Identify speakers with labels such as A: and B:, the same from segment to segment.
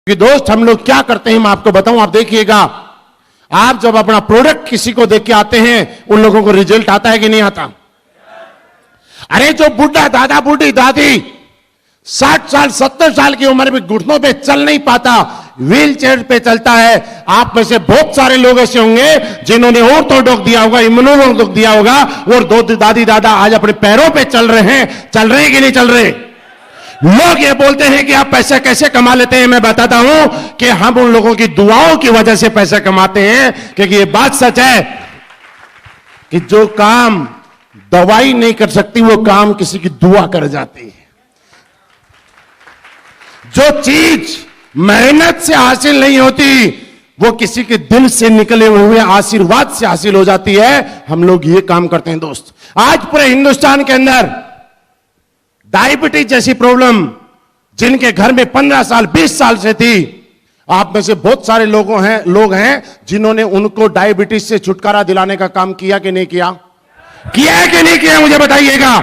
A: कि दोस्त हम लोग क्या करते हैं मैं आपको बताऊं, आप देखिएगा। आप जब अपना प्रोडक्ट किसी को देख के आते हैं, उन लोगों को रिजल्ट आता है कि नहीं आता? अरे जो बुढ़ा दादा बुढ़ी दादी 60 साल 70 साल की उम्र में घुटनों पे चल नहीं पाता, व्हील चेयर पे चलता है, आप में से बहुत सारे लोग ऐसे होंगे जिन्होंने ऑर्थोडॉक दिया होगा, इम्यूनोडॉक दिया होगा, और दो दादी दादा आज अपने पैरों पे चल रहे हैं कि नहीं चल रहे? लोग ये बोलते हैं कि आप पैसा कैसे कमा लेते हैं, मैं बताता हूं कि हम उन लोगों की दुआओं की वजह से पैसा कमाते हैं, क्योंकि ये बात सच है कि जो काम दवाई नहीं कर सकती वो काम किसी की दुआ कर जाती है। जो चीज मेहनत से हासिल नहीं होती वो किसी के दिल से निकले हुए आशीर्वाद से हासिल हो जाती है। हम लोग ये काम करते हैं दोस्त। आज पूरे हिंदुस्तान के अंदर डायबिटीज जैसी प्रॉब्लम जिनके घर में 15 साल 20 साल से थी, आप में से बहुत सारे लोग हैं जिन्होंने उनको डायबिटीज से छुटकारा दिलाने का काम किया कि नहीं किया? किया है कि नहीं किया, मुझे बताइएगा।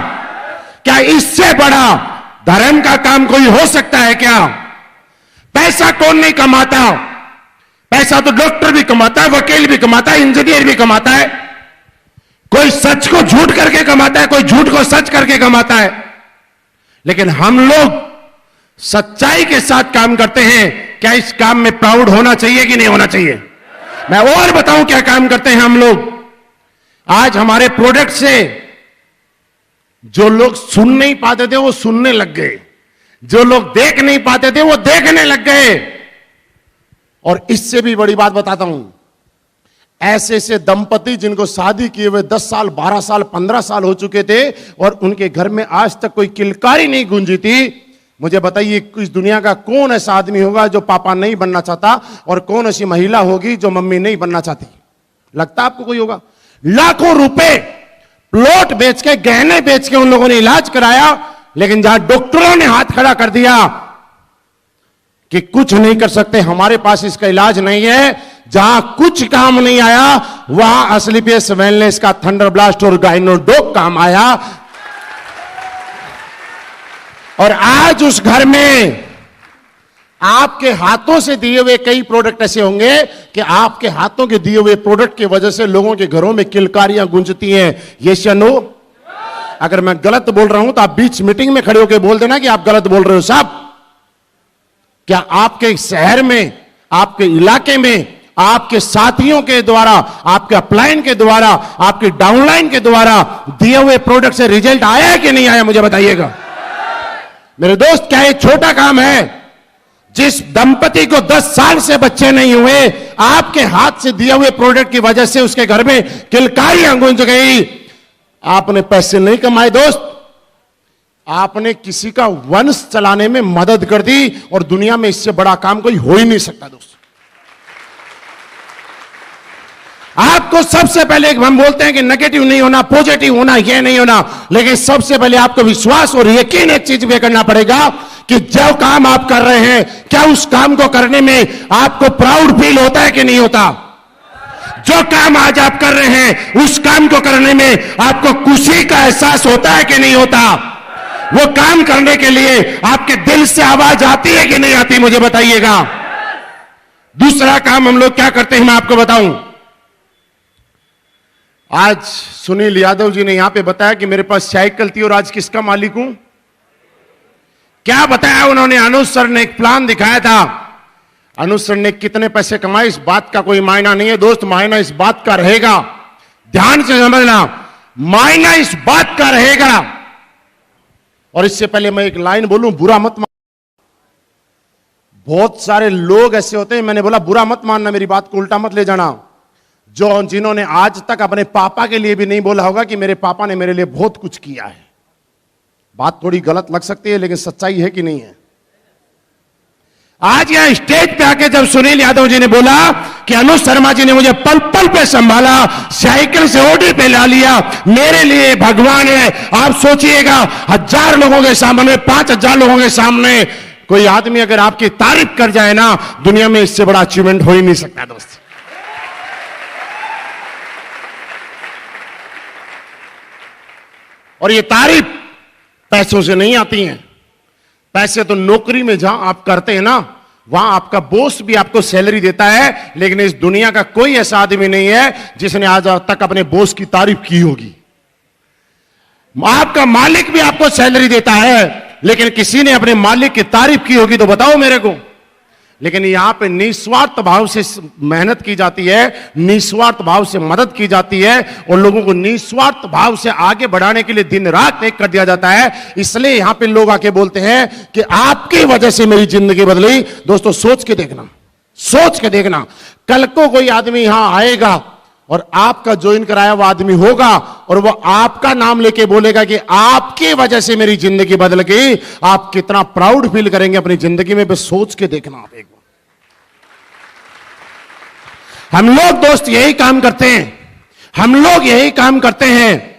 A: क्या इससे बड़ा धर्म का काम कोई हो सकता है क्या? पैसा कौन नहीं कमाता? पैसा तो डॉक्टर भी कमाता है, वकील भी कमाता है, इंजीनियर भी कमाता है। कोई सच को झूठ करके कमाता है, कोई झूठ को सच करके कमाता है। लेकिन हम लोग सच्चाई के साथ काम करते हैं। क्या इस काम में प्राउड होना चाहिए कि नहीं होना चाहिए? मैं और बताऊं क्या काम करते हैं हम लोग। आज हमारे प्रोडक्ट से जो लोग सुन नहीं पाते थे वो सुनने लग गए, जो लोग देख नहीं पाते थे वो देखने लग गए। और इससे भी बड़ी बात बताता हूं, ऐसे ऐसे दंपति जिनको शादी किए हुए 10 साल 12 साल 15 साल हो चुके थे और उनके घर में आज तक कोई किलकारी नहीं गूंजी थी। मुझे बताइए इस दुनिया का कौन ऐसा आदमी होगा जो पापा नहीं बनना चाहता, और कौन ऐसी महिला होगी जो मम्मी नहीं बनना चाहती? लगता आपको कोई होगा? लाखों रुपए प्लॉट बेच के, गहने बेच के उन लोगों ने इलाज कराया, लेकिन जहां डॉक्टरों ने हाथ खड़ा कर दिया कि कुछ नहीं कर सकते, हमारे पास इसका इलाज नहीं है, जहां कुछ काम नहीं आया वहां असलीपियस वेलनेस का थंडर ब्लास्ट और गाइनोडोक काम आया। और आज उस घर में आपके हाथों से दिए हुए कई प्रोडक्ट ऐसे होंगे कि आपके हाथों के दिए हुए प्रोडक्ट की वजह से लोगों के घरों में किलकारियां गूंजती हैं। यस या नो? अगर मैं गलत बोल रहा हूं तो आप बीच मीटिंग में खड़े होकर बोल देना कि आप गलत बोल रहे हो साहब। क्या आपके शहर में, आपके इलाके में, आपके साथियों के द्वारा, आपके अपलाइन के द्वारा, आपके डाउनलाइन के द्वारा दिए हुए प्रोडक्ट से रिजल्ट आया है कि नहीं आया, मुझे बताइएगा। मेरे दोस्त, क्या ये छोटा काम है? जिस दंपति को 10 साल से बच्चे नहीं हुए, आपके हाथ से दिए हुए प्रोडक्ट की वजह से उसके घर में किलकारियां गूंज गई। आपने पैसे नहीं कमाए दोस्त, आपने किसी का वंश चलाने में मदद कर दी, और दुनिया में इससे बड़ा काम कोई हो ही नहीं सकता दोस्त। आपको सबसे पहले हम बोलते हैं कि नेगेटिव नहीं होना, पॉजिटिव होना, यह नहीं होना, लेकिन सबसे पहले आपको विश्वास और यकीन एक चीज पे करना पड़ेगा कि जो काम आप कर रहे हैं, क्या उस काम को करने में आपको प्राउड फील होता है कि नहीं होता? जो काम आज आप कर रहे हैं उस काम को करने में आपको खुशी का एहसास होता है कि नहीं होता? वो काम करने के लिए आपके दिल से आवाज आती है कि नहीं आती, मुझे बताइएगा। दूसरा काम हम लोग क्या करते हैं मैं आपको बताऊं। आज सुनील यादव जी ने यहां पे बताया कि मेरे पास साइकिल थी और आज किसका मालिक हूं। क्या बताया उन्होंने? अनुज सर ने एक प्लान दिखाया था। अनुज सर ने कितने पैसे कमाए इस बात का कोई मायना नहीं है दोस्त, मायना इस बात का रहेगा, ध्यान से समझना, मायना इस बात का रहेगा। और इससे पहले मैं एक लाइन बोलूं, बुरा मत मान। बहुत सारे लोग ऐसे होते हैं, मैंने बोला बुरा मत मानना, मेरी बात को उल्टा मत ले जाना, जिन्होंने आज तक अपने पापा के लिए भी नहीं बोला होगा कि मेरे पापा ने मेरे लिए बहुत कुछ किया है। बात थोड़ी गलत लग सकती है लेकिन सच्चाई है कि नहीं है? आज यहां स्टेज पे आके जब सुनील यादव जी ने बोला कि अनुज शर्मा जी ने मुझे पल पल पे संभाला, साइकिल से ओडी पे ला लिया, मेरे लिए भगवान है। आप सोचिएगा 1000 लोगों के सामने, 5000 लोगों के सामने कोई आदमी अगर आपकी तारीफ कर जाए ना, दुनिया में इससे बड़ा अचीवमेंट हो ही नहीं सकता दोस्त। और ये तारीफ पैसों से नहीं आती हैं। पैसे तो नौकरी में जहां आप करते हैं ना, वहां आपका बॉस भी आपको सैलरी देता है, लेकिन इस दुनिया का कोई ऐसा आदमी नहीं है जिसने आज तक अपने बॉस की तारीफ की होगी। आपका मालिक भी आपको सैलरी देता है, लेकिन किसी ने अपने मालिक की तारीफ की होगी तो बताओ मेरे को। लेकिन यहां पे निस्वार्थ भाव से मेहनत की जाती है, निस्वार्थ भाव से मदद की जाती है, और लोगों को निस्वार्थ भाव से आगे बढ़ाने के लिए दिन रात एक कर दिया जाता है। इसलिए यहां पे लोग आके बोलते हैं कि आपकी वजह से मेरी जिंदगी बदली। दोस्तों सोच के देखना, सोच के देखना, कल को कोई आदमी यहां आएगा और आपका ज्वाइन कराया हुआ आदमी होगा और वो आपका नाम लेके बोलेगा कि आपकी वजह से मेरी जिंदगी बदल गई, आप कितना प्राउड फील करेंगे अपनी जिंदगी में। बस सोच के देखना आप एक बार। हम लोग दोस्त यही काम करते हैं, हम लोग यही काम करते हैं